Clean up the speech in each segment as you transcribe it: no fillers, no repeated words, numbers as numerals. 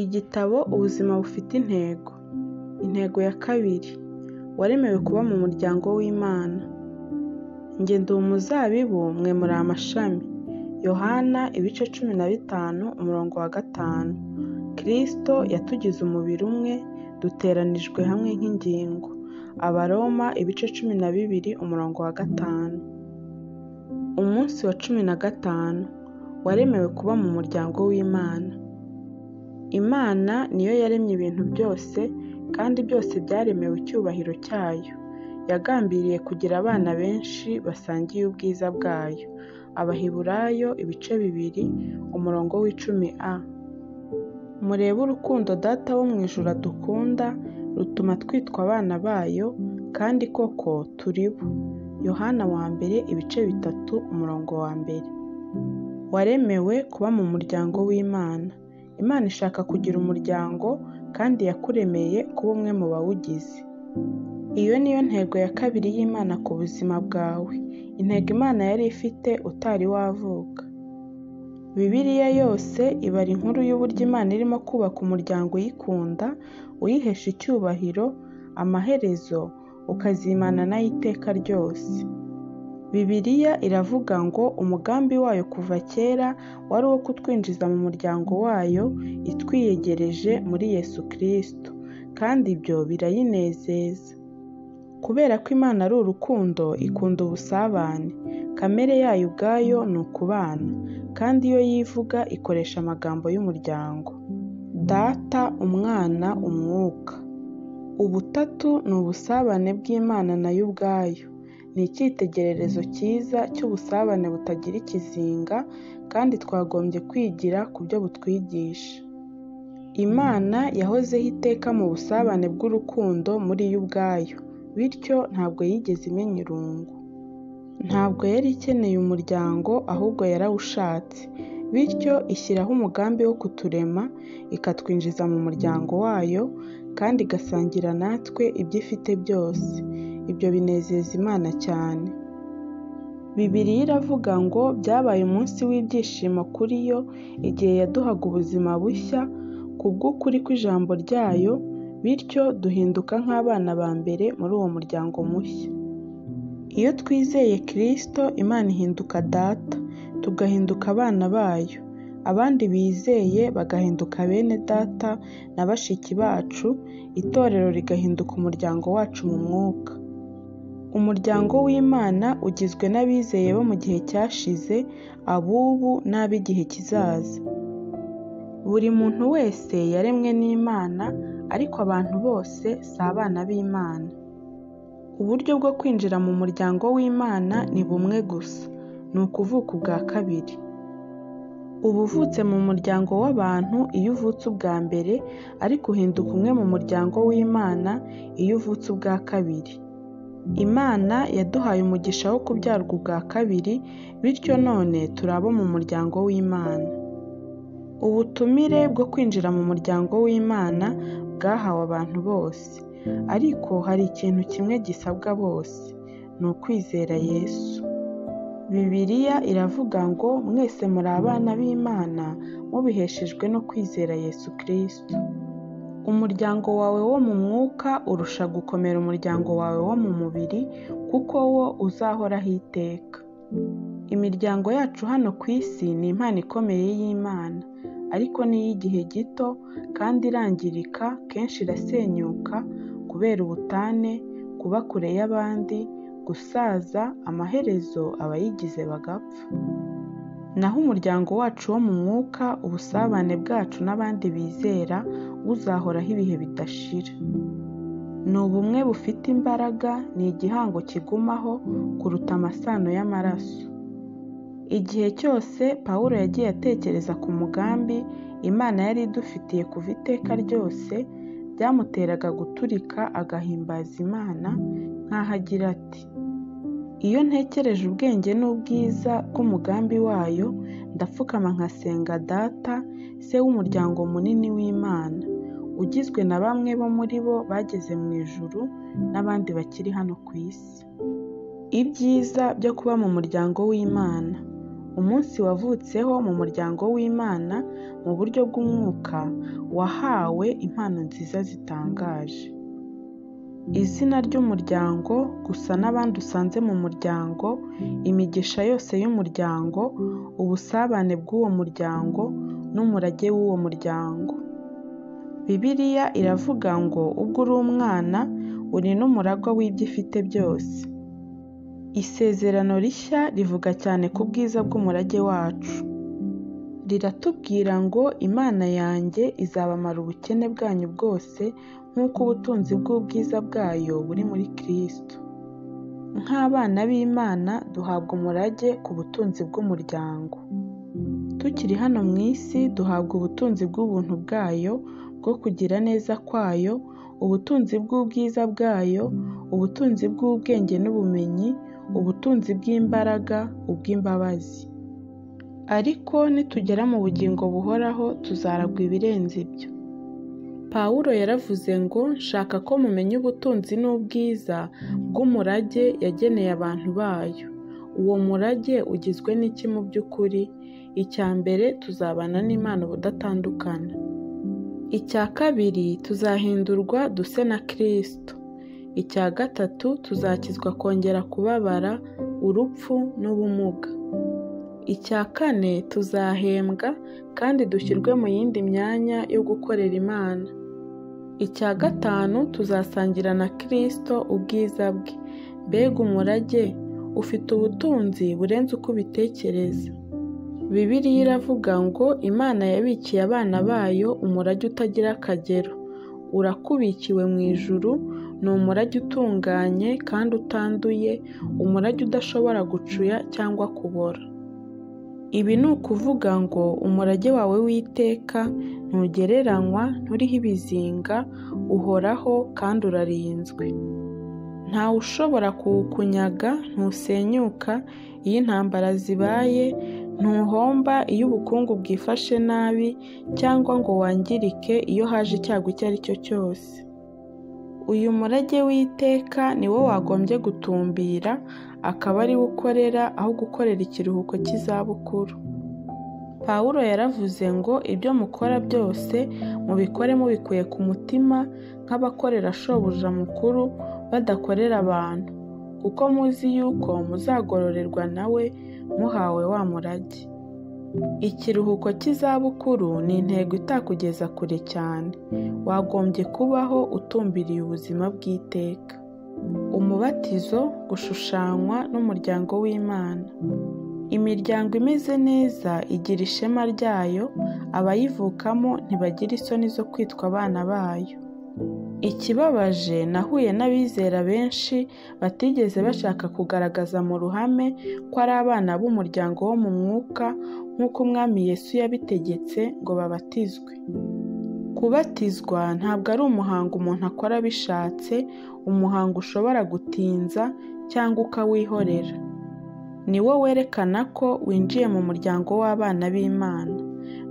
Igitabo Ubuzima bufite intego. Intego ya kabiri. Waremewe kuba mu muryango w'Imana. Njye ndi umuzabibu, mwe muri amashami. Yohana ibice 15:5. Kristo yatugize umubiri umwe, duteranijwe hamwe nk'ingingo. Abaroma ibice 12:5. Umunsi wa 15. Waremewe kuba mu muryango w'Imana. Imana niyo yaremye ibintu byose, kandi byose byaremewe icyubahiro cyayo. Yagambiriye kugira abana benshi basangiye ubwiza bwayo. Abaheburayo ibice 2:10a. Murebe urukundo Data wo mu ijuru adukunda, rutuma twitwa abana bayo, kandi koko turi bo. Yohana wa mbere ibice 3:1. Waremewe kuba mu muryango w'Imana. Imana ishaka kugira umuryango, kandi yakuremeye kuba umwe mu bawugize. Iyo niyo ntego ya kabiri y'Imana ku buzima bwawe. Intego Imana yari ifite utari wavuka. Bibiliya yose ibara inkuru y'uburyo Imana irimo kubaka umuryango uyikunda, uyihesha icyubahiro, amaherezo ukazimana nayo iteka ryose. Bibiliya iravuga ngo umugambi wayo kuva kera wari uwo kutwinjiza mu muryango wayo itwiyegereje muri Yesu Kristo, kandi ibyo birayinezeza. Kubera ko Imana ari urukundo, ikunda ubusabane. Kamere yayo ubwayo ni ukubana, kandi iyo yivuga ikoresha amagambo y'umuryango: Data, Umwana, Umwuka. Ubutatu ni ubusabane bw'Imana nayo ubwayo. Ni icyitegererezo cyiza cy'ubusabane butagira ikizinga, kandi twagombye kwigira ku byo butwigisha. Imana yahozeho iteka mu busabane bw'urukundo muri yo ubwayo, bityo ntabwo yigeze imenya irungu. Ntabwo yari ikeneye umuryango, ahubwo yarawushatse, bityo ishyiraho umugambi wo kuturema, ikatwinjiza mu muryango wayo, kandi igasangira natwe ibyo ifite byose. Ibyo binezeza Imana cyane. Bibiliya iravuga ngo byabaye umunsi w'ibyishimo kuri yo igihe yaduhaga ubuzima bushya kubw'ukuri kw'ijambo ryayo, bityo duhinduka nk'abana ba mbere muri uwo muryango mushya. Iyo twizeye Kristo, Imana ihinduka Data, tugahinduka abana bayo. Abandi bizeye bagahinduka bene Data na bashiki bacu, itorero rigahinduka umuryango wacu mu mwuka. Umuryango w'Imana ugizwe n'abizeye bo mu gihe cyashize, ab'ubu n'ab'igihe kizaza. Buri muntu wese yaremwe n'Imana, ariko abantu bose si abana b'Imana. Uburyo bwo kwinjira mu muryango w'Imana ni bumwe gusa, ni ukuvuka ubwa kabiri. Uba uvutse mu muryango w'abantu iyo uvutse ubwa mbere, ariko uhinduka umwe mu muryango w'Imana iyo uvutse ubwa kabiri. Imana yaduhaye umugisha wo kubyarwa ubwa kabiri, bityo none turi abo mu muryango w'Imana. Ubutumire bwo kwinjira mu muryango w'Imana bwahawe abantu bose, ariko hari ikintu kimwe gisabwa bose, ni ukwizera Yesu. Bibiliya iravuga ngo mwese muri abana b'Imana mubiheshejwe no kwizera Yesu Kristo. Umuryango wawe wo mu mwuka urusha gukomera umuryango wawe wo mu mubiri, kuko wo uzahoraho iteka. Imiryango yacu hano ku isi ni impano ikomeye y'Imana, ariko ni iy'igihe gito, kandi irangirika, kenshi irasenyuka kubera ubutane, kuba kure y'abandi, gusaza, amaherezo abayigize bagapfa. Naho umuryango wacu wo mu mwuka, ubusabane bwacu n'abandi bizera, uzahoraho ibihe bidashira. Ni ubumwe bufite imbaraga, ni igihango kigumaho kuruta amasano y'amaraso. Igihe cyose Pawulo yagiye atekereza ku mugambi Imana yari idufitiye kuva iteka ryose, byamuteraga guturika agahimbaza Imana, nk'aho agira ati: iyo ntekereje ubwenge n'ubwiza bw'umugambi wayo, ndapfukama nkasenga Data, se w'umuryango munini w'Imana, ugizwe na bamwe bo muri bo bageze mu ijuru n'abandi bakiri hano ku isi. Ibyiza byo kuba mu muryango w'Imana: umunsi wavutseho mu muryango w'Imana mu buryo bw'umwuka, wahawe impano nziza zitangaje. Izina ry'umuryango, gusa n'abandi usanze mu muryango, imigisha yose y'umuryango, ubusabane bw'uwo muryango n'umurage w'uwo muryango. Bibiliya iravuga ngo ubwo uri umwana uri n'umuragwa w'ibyo ifite byose. Isezerano rishya rivuga cyane ku bwiza bw'umurage wacu. Riratubwira ngo Imana yanjye izabamara ubukene bwanyu bwose nk'uko ubutunzi bw'ubwiza bwayo buri muri Kristo. Nk'abana b'Imana duhabwa umurage ku butunzi bw'umuryango. Tukiri hano mu isi duhabwa ubutunzi bw'ubuntu bwayo, bwo kugira neza kwayo, ubutunzi bw'ubwiza bwayo, ubutunzi bw'ubwenge n'ubumenyi, ubutunzi bw'imbaraga, ubw'imbabazi. Ariko nitugera mu bugingo buhoraho tuzaragwa ibirenze ibyo. Pawulo yaravuze ngo nshaka ko mumenya ubutunzi n'ubwiza bw'umurage yageneye abantu bayo. Uwo murage ugizwe n'iki mu by'ukuri? Icya mbere, tuzabana n'Imana ubudatandukana. Icya kabiri, tuzahindurwa duse na Kristo. Icya gatatu, tuzakizwa kongera kubabara, urupfu n'ubumuga. Icya kane, tuzahembwa kandi dushyirwe mu yindi myanya yo gukorera Imana. Icya gatanu, tuzasangira na Kristo ubwiza bwe. Mbega umurage! Ufite ubutunzi burenze uko ubitekereza. Bibiliya iravuga ngo Imana yabikiye abana bayo umurage utagira akagero. Urakubikiwe mu ijuru, ni umurage utunganye kandi utanduye, umurage udashobora gucuya cyangwa kubora. Ibi ni ukuvuga ngo umurage wawe w'iteka ntugereranywa, nturiho ibizinga, uhoraho kandi urarinzwe. Ntawe ushobora kuwukunyaga, ntusenyuka iyo intambara zibaye, ntuhomba iyo ubukungu bwifashe nabi, cyangwa ngo wangirike iyo haje icyago icyo ari cyo cyose. Uyu murage w'iteka ni wo wagombye gutumbira, akaba ari wo ukorera aho gukorera ikiruhuko cy'izabukuru. Pawulo yaravuze ngo ibyo mukora byose mubikore mubikuye ku mutima, nk'abakorera shobuja mukuru badakorera abantu, kuko muzi yuko muzagororerwa nawe muhawe wa murage. Ikiruhuko cy'izabukuru ni intego itakugeza kure cyane. Wagombye kubaho utumbiriye ubuzima bw'iteka. Umubatizo, gushushanywa n'umuryango w'Imana. Imiryango imeze neza igira ishema ryayo, abayivukamo ntibagira isoni zo kwitwa abana bayo. Ikibabaje, nahuye n'abizera benshi batigeze bashaka kugaragaza mu ruhame ko ari abana b'umuryango wo mu mwuka nk'uko Umwami Yesu yabitegetse ngo babatizwe. Kubatizwa ntabwo ari umuhango umuntu akora abishatse, umuhango ushobora gutinza cyangwa ukawihorera. Ni wo werekana ko winjiye mu muryango w'abana b'Imana.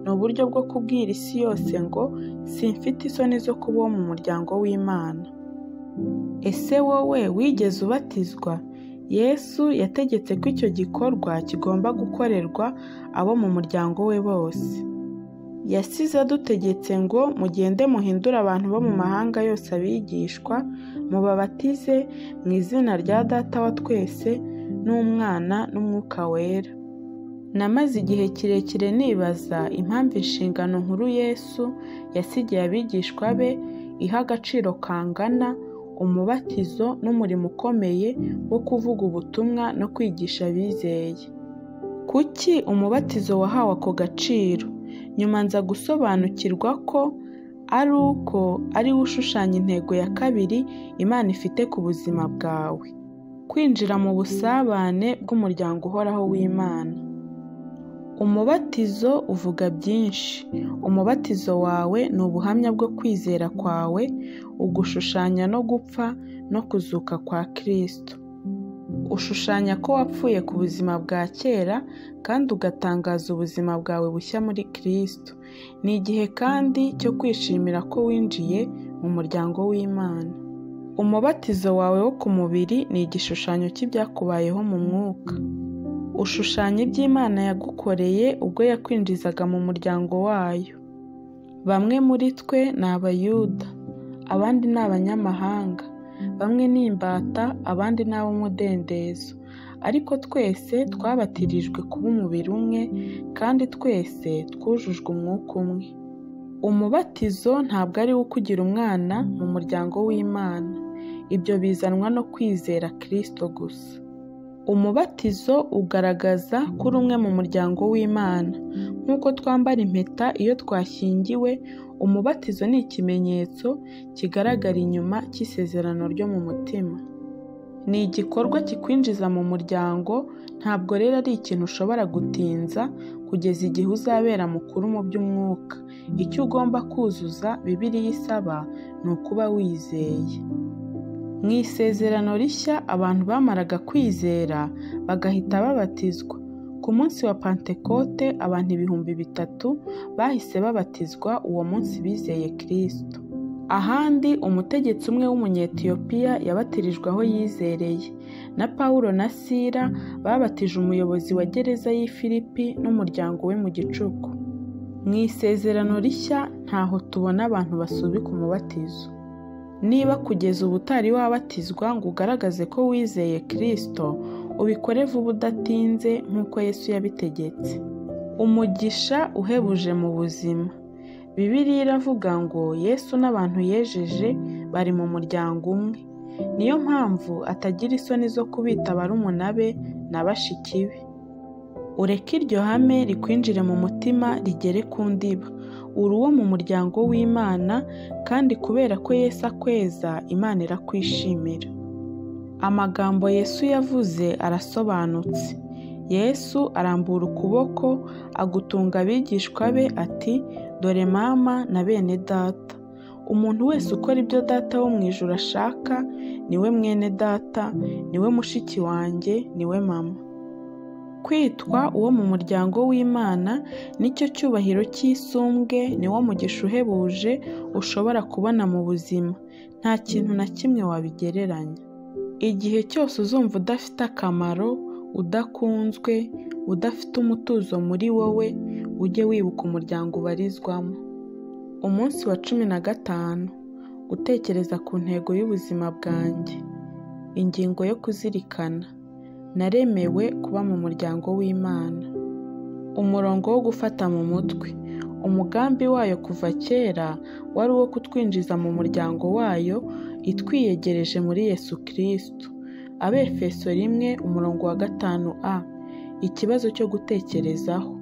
Ni uburyo bwo kubwira isi yose ngo simfite isoni zo kuba uwo mu muryango w'Imana. Ese wowe wigeze ubatizwa? Yesu yategetse ko icyo gikorwa kigomba gukorerwa abo mu muryango we bose. Yasize adutegetse ngo mugende muhindure abantu bo mu mahanga yose abigishwa, mubabatize mu izina rya Data wa twese n'Umwana n'Umwuka wera. Namaze igihe kirekire nibaza impamvu inshingano nkuru Yesu yasigiye abigishwa be iha agaciro kangana umubatizo n'umurimo ukomeye wo kuvuga ubutumwa no kwigisha abizeye. Kuki umubatizo wahawe ako gaciro? Nyuma nza gusobanukirwa ko ari uko ari wo ushushanya intego ya kabiri Imana ifite ku buzima bwawe: kwinjira mu busabane bw'umuryango uhoraho w'Imana. Umubatizo uvuga byinshi. Umubatizo wawe ni ubuhamya bwo kwizera kwawe, ugushushanya no gupfa no kuzuka kwa Kristo. Ushushanya ko wapfuye ku buzima bwa kera kandi ugatangaza ubuzima bwawe bushya muri Kristo. Ni igihe kandi cyo kwishimira ko winjiye mu muryango w'Imana. Umubatizo wawe wo ku mubiri ni igishushanyo cy'ibyakubayeho mu mwuka. Ushushanya ibyo Imana yagukoreye ubwo yakwinjizaga mu muryango wayo. Bamwe muri twe ni Abayuda, abandi ni abanyamahanga, bamwe ni imbata, abandi ni ab'umudendezo, ariko twese twabatirijwe kuba umubiri umwe kandi twese twujujwe umwuka umwe. Umubatizo ntabwo ari wo ukugira umwana mu muryango w'Imana. Ibyo bizanwa no kwizera Kristo gusa. Umubatizo ugaragaza ko uri umwe mu muryango w'Imana. Nk'uko twambara impeta iyo twashyingiwe, umubatizo ni ikimenyetso kigaragara inyuma cy'isezerano ryo mu mutima. Ni igikorwa kikwinjiza mu muryango, ntabwo rero ari ikintu ushobora gutinza kugeza igihe uzabera mukuru mu by'umwuka. Icyo ugomba kuzuza Bibiliya isaba ni ukuba wizeye. Mu isezerano rishya abantu bamaraga kwizera bagahita babatizwa. Ku munsi wa Pantekote abantu 3,000 bahise babatizwa uwo munsi bizeye Kristo. Ahandi umutegetsi umwe w'Umunyetiyopiya yabatirijwe aho yizereye, na Pawulo na Sila babatije umuyobozi wa gereza y'i Filipi n'umuryango we mu gicuku. Mu isezerano rishya ntaho tubona abantu basubika umubatizo. Niba kugeza ubu utari wabatizwa ngo ugaragaze ko wizeye Kristo, ubikore vuba udatinze nk'uko Yesu yabitegetse. Umugisha uhebuje mu buzima. Bibiliya iravuga ngo Yesu n'abantu yejeje bari mu muryango umwe. Niyo mpamvu atagira isoni zo kubita barumuna be na bashiki be. Ureke iryo hame rikwinjire mu mutima rigere ku ndiba. Uri uwo mu muryango w'Imana, kandi kubera ko Yesu akweza, Imana irakwishimira. Amagambo Yesu yavuze arasobanutse. Yesu arambura ukuboko agutunga abigishwa be ati, dore mama na bene data. Umuntu wese ukora ibyo data wo mu ijuru ashaka niwe mwene data, niwe mushiki wanjye, niwe mama. Kwitwa uwo mu muryango w'Imana nicyo cyubahiro cy'isumbwe, niwo mugisha uhebuje ushobora kubona mu buzima. Nta kintu na kimwe wabigereranya. Igihe cyose uzumva udafite akamaro, udakunzwe, udafite umutuzo muri wowe, ujye wibuka umuryango ubarizwamo. Umunsi wa 15. Gutekereza ku ntego y'ubuzima bwanjye. Ingingo yo kuzirikana. Naremewe kuba mu muryango w'Imana. Umurongo wo gufata mu mutwe. Umugambi wayo kuva kera wari uwo kutwinjiza mu muryango wayo itwiyegereje muri Yesu Kristo. Abefeso 1:5a. Ikibazo cyo gutekerezaho.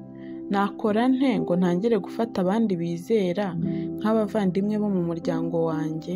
Nakora nte ngo ntangire gufata abandi bizera nk'abavandimwe bo mu muryango wanjye?